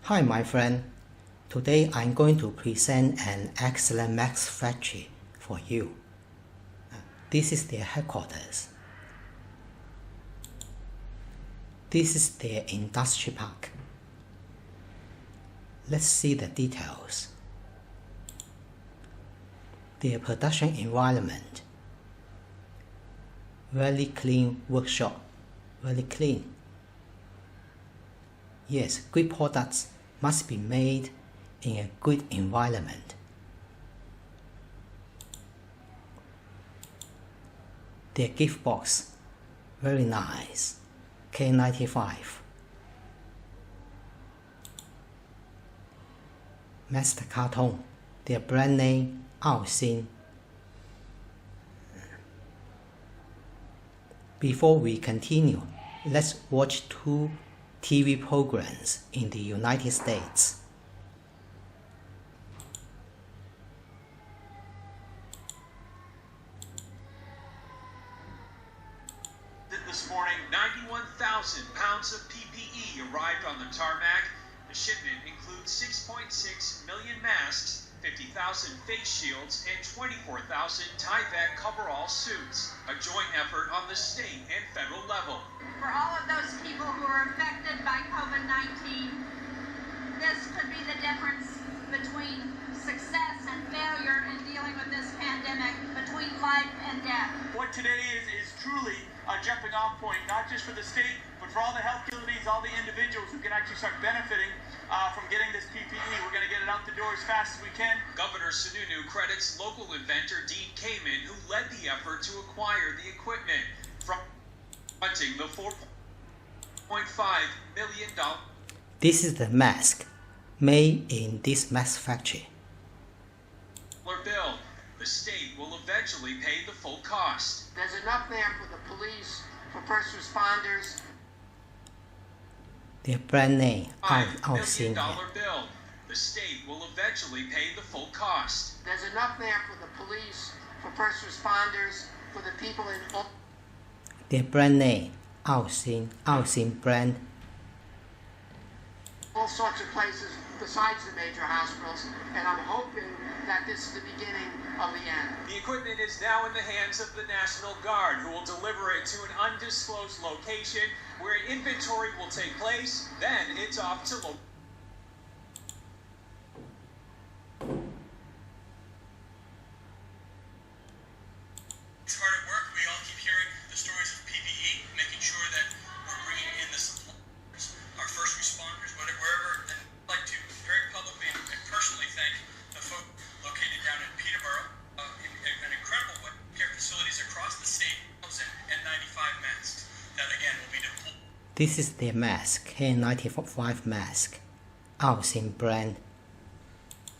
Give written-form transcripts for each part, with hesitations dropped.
Hi my friend, today I'm going to present an excellent mask factory for you. This is their headquarters. This is their industry park. Let's see the details. Their production environment. Very clean workshop. Very clean. Yes, good products must be made in a good environment. Their gift box, very nice, K95. Master carton, their brand name, Aoxin. Before we continue, let's watch two TV programs in the United States. This morning, 91,000 pounds of PPE arrived on the tarmac. The shipment includes 6.6 million masks, 50,000 face shields, and 24,000 Tyvek coverall suits, a joint effort on the state and federal level. For all of those people who are affected by COVID-19, this could be the difference between success and failure in dealing with this pandemic, between life and death. What today is truly a jumping off point, not just for the state, but for all the health facilities, all the individuals who can actually start benefiting from getting this PPE. We're going to get it out the door as fast as we can. Governor Sununu credits local inventor Dean Kamen, who led the effort to acquire the equipment, fronting the $4.5 million. This is the mask made in this mask factory. Bill. The state will eventually pay the full cost. There's enough there for the police, for first responders. Their brand name, $5 million bill. The state will eventually pay the full cost. There's enough there for the police, for first responders, for the people in all. Their brand name, Aoxin brand. All sorts of places besides the major hospitals, and I'm hoping that this is the beginning of the end. The equipment is now in the hands of the National Guard, who will deliver it to an undisclosed location where inventory will take place. Then it's off to local. It's hard at work. We all keep hearing the stories of PPE, making sure that we're bringing in the suppliers, our first responders, wherever. And I'd like to very publicly and personally thank the folks located down in Peterborough in an incredible way. Care facilities across the state, and 95 masks that again will be deployed. This is their mask, K95 mask, Aoxin brand.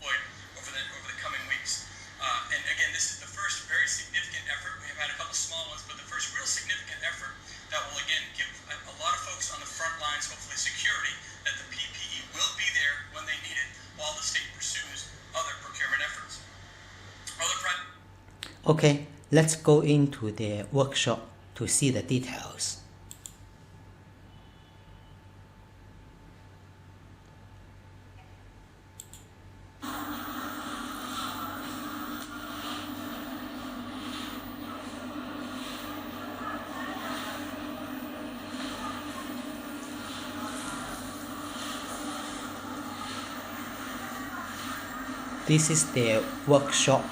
Over the coming weeks. And again, this is the first very significant effort. We have had a couple small ones, but the first real significant effort that will again give a lot of folks on the front lines, hopefully security, that the PPE will be there when they need it while the state pursues other procurement efforts. Okay, let's go into the workshop to see the details. This is their workshop.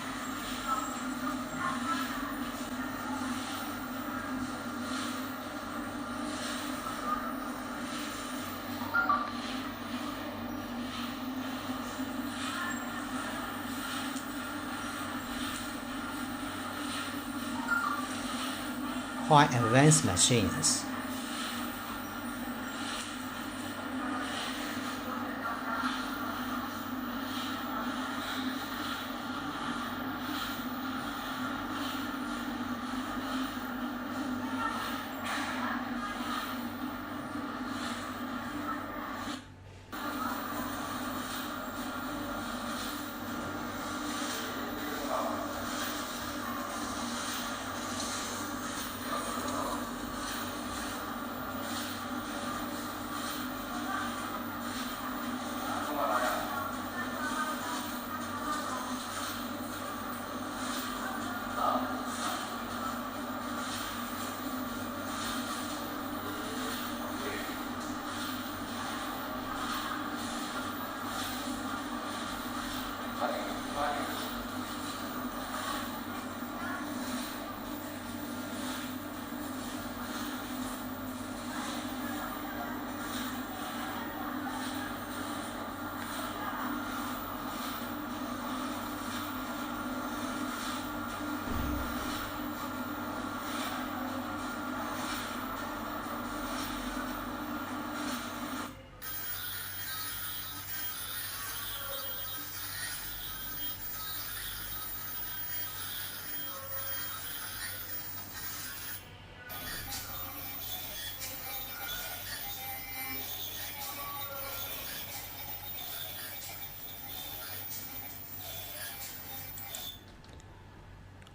Quite advanced machines.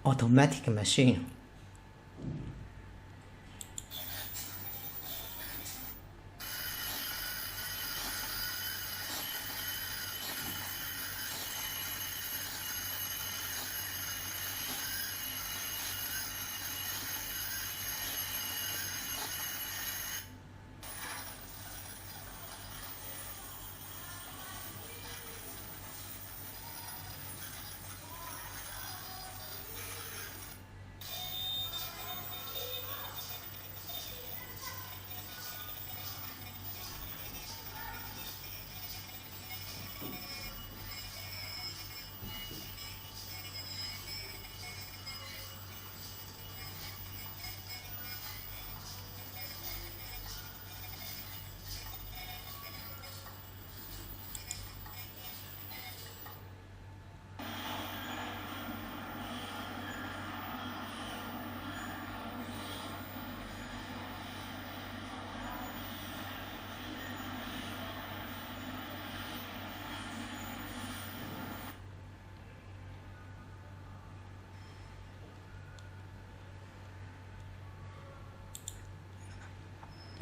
automatic machine.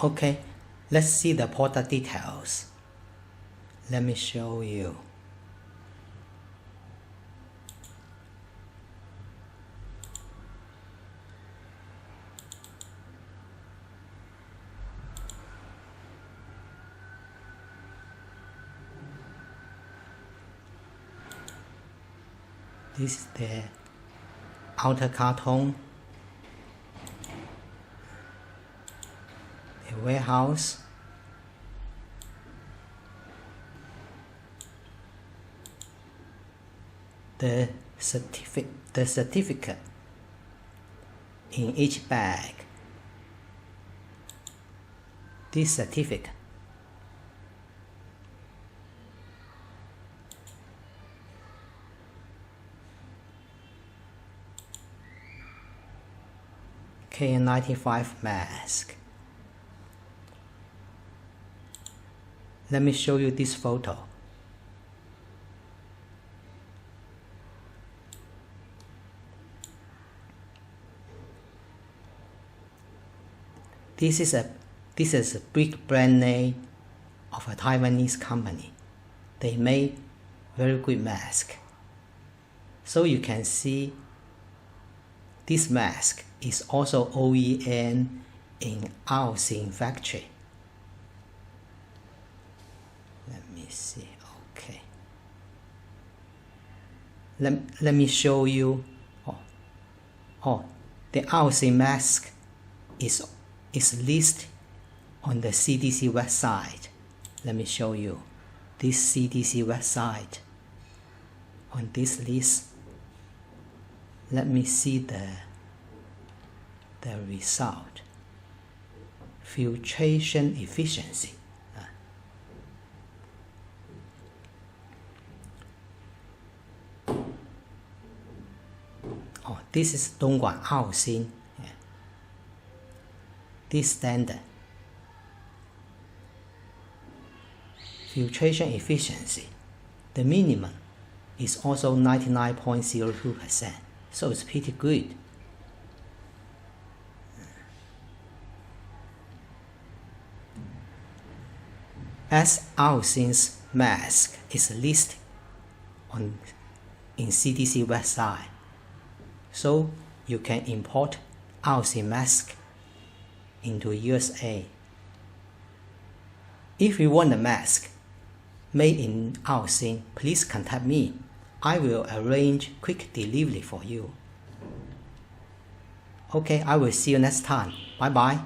Okay, let's see the product details. Let me show you. This is the outer carton. Warehouse, the certificate in each bag. This certificate KN95 mask. Let me show you this photo. This is a big brand name of a Taiwanese company. They made very good mask. So you can see this mask is also OEM in Aoxin factory. Let me see. Okay. Let me show you. The Aoxin mask is listed on the CDC website. Let me show you this CDC website. On this list, let me see the result. Filtration efficiency. This is Dongguan Aoxin. This standard. Filtration efficiency. The minimum is also 99.02%. So it's pretty good. As Aoxin's mask is listed in CDC website, so you can import Aoxin mask into USA. If you want a mask made in Aoxin, please contact me. I will arrange quick delivery for you. Okay, I will see you next time. Bye bye.